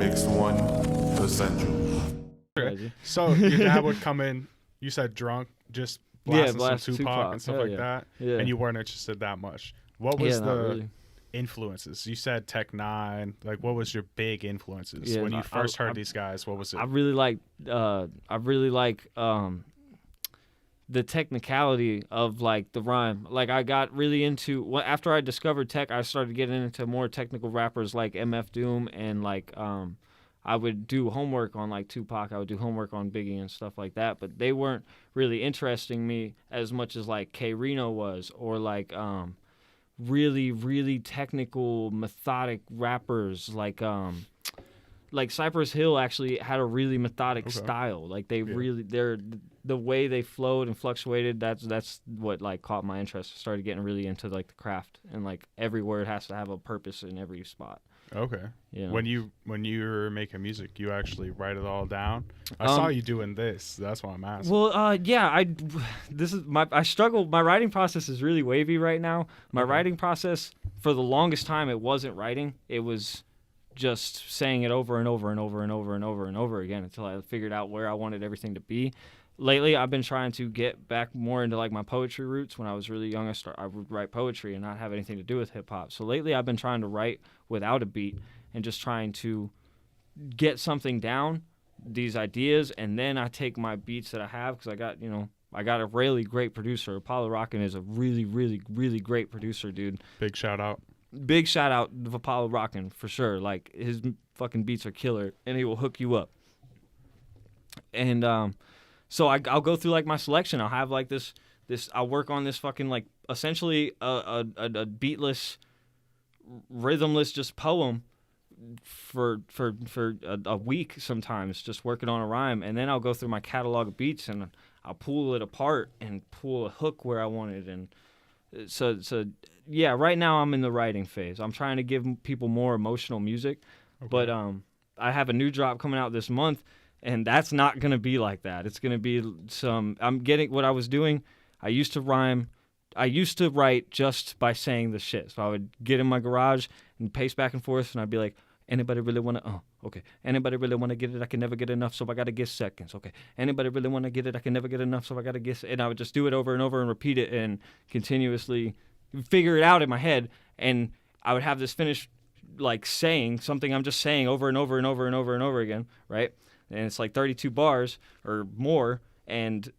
Mixed one, essential. Crazy. So your dad would come in, you said drunk, just blasting blast some Tupac and stuff Hell like yeah. that, Yeah. and you weren't interested that much. What was Yeah, not the really. influences? You said Tech Nine. Like, what was your big influences Yeah, when you I- first heard I- these guys? What was it? I really like the technicality of like the rhyme. Like I got really into after I discovered tech, I started getting into more technical rappers like MF Doom and like I would do homework on like Tupac, I would do homework on Biggie and stuff like that, but they weren't really interesting me as much as like K Reno was, or like really, really technical, methodic rappers like Cypress Hill actually had a really methodic style. Like they the way they flowed and fluctuated, that's what like caught my interest. I started getting really into like the craft, and like every word has to have a purpose in every spot. Okay. You know? When you were making music, you actually write it all down. I saw you doing this. That's why I'm asking. Well, yeah, I struggle. My writing process is really wavy right now. My writing process, for the longest time, it wasn't writing. It was just saying it over and over and over and over and over and over again until I figured out where I wanted everything to be. Lately, I've been trying to get back more into like my poetry roots. When I was really young, I would write poetry and not have anything to do with hip hop. So lately, I've been trying to write without a beat and just trying to get something down, these ideas, and then I take my beats that I have, because I got a really great producer. Apollo Rockin is a really, really, really great producer, dude. Big shout out. Big shout out to Apollo Rockin' for sure. Like, his fucking beats are killer, and he will hook you up. And so I'll go through like my selection. I'll have like this. I'll work on this fucking like essentially a beatless, rhythmless just poem for a week sometimes, just working on a rhyme, and then I'll go through my catalog of beats and I'll pull it apart and pull a hook where I want it. And so yeah, right now I'm in the writing phase. I'm trying to give people more emotional music, but I have a new drop coming out this month, and that's not gonna be like that. It's gonna be I'm getting what I was doing. I used to write just by saying the shit. So I would get in my garage and pace back and forth, and I'd be like, anybody really want to, okay. Anybody really want to get it? I can never get enough, so I got to get seconds, okay. Anybody really want to get it? I can never get enough, so I got to get, and I would just do it over and over and repeat it and continuously figure it out in my head. And I would have this finished, like, saying something I'm just saying over and over and over and over and over again, right? And it's like 32 bars or more, and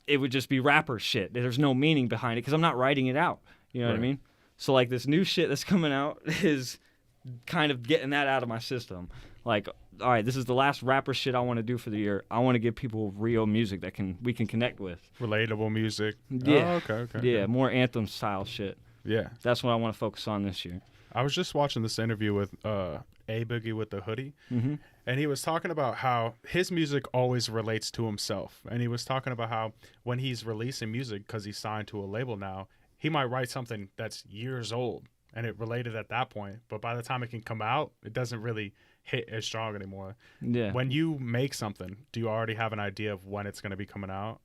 it would just be rapper shit. There's no meaning behind it because I'm not writing it out. You know what I mean? So, like, this new shit that's coming out is kind of getting that out of my system. Like, all right, this is the last rapper shit I want to do for the year. I want to give people real music that we can connect with. Relatable music. Yeah. Oh, okay. Yeah, more anthem style shit. Yeah. That's what I want to focus on this year. I was just watching this interview with A-Boogie with the Hoodie, and he was talking about how his music always relates to himself. And he was talking about how when he's releasing music, because he's signed to a label now, he might write something that's years old, and it related at that point. But by the time it can come out, it doesn't really hit as strong anymore. Yeah. When you make something, do you already have an idea of when it's going to be coming out?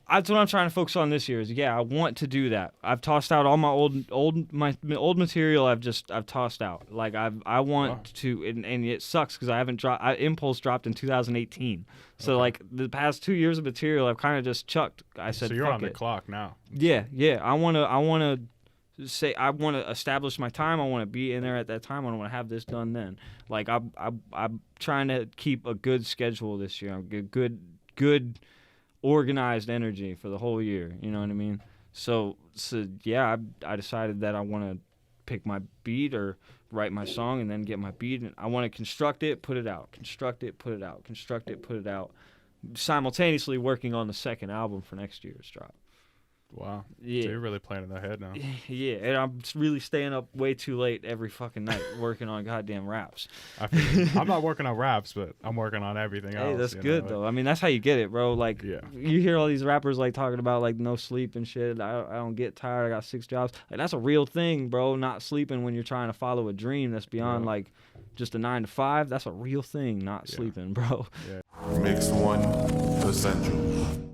That's what I'm trying to focus on this year. Is I want to do that. I've tossed out all my old material. I've tossed out. Like I want to, and it sucks because I haven't dropped. Impulse dropped in 2018. So like the past 2 years of material, I've kind of just chucked. I said, so you're fuck on the it. clock now. Yeah. I want to establish my time. I want to be in there at that time. I want to have this done then. Like I'm trying to keep a good schedule this year. Good organized energy for the whole year. You know what I mean? So yeah, I decided that I want to pick my beat or write my song and then get my beat, and I want to construct it, put it out, construct it, put it out, construct it, put it out, simultaneously working on the second album for next year's drop. Wow. Yeah. So you're really planning ahead now. Yeah, and I'm really staying up way too late every fucking night working on goddamn raps. I'm not working on raps, but I'm working on everything else. Hey, that's good though. I mean, that's how you get it, bro. Like, you hear all these rappers like talking about like no sleep and shit. I don't get tired. I got 6 jobs. Like, that's a real thing, bro. Not sleeping when you're trying to follow a dream that's beyond like just a 9 to 5. That's a real thing. Not sleeping, bro. Mixed one, essential.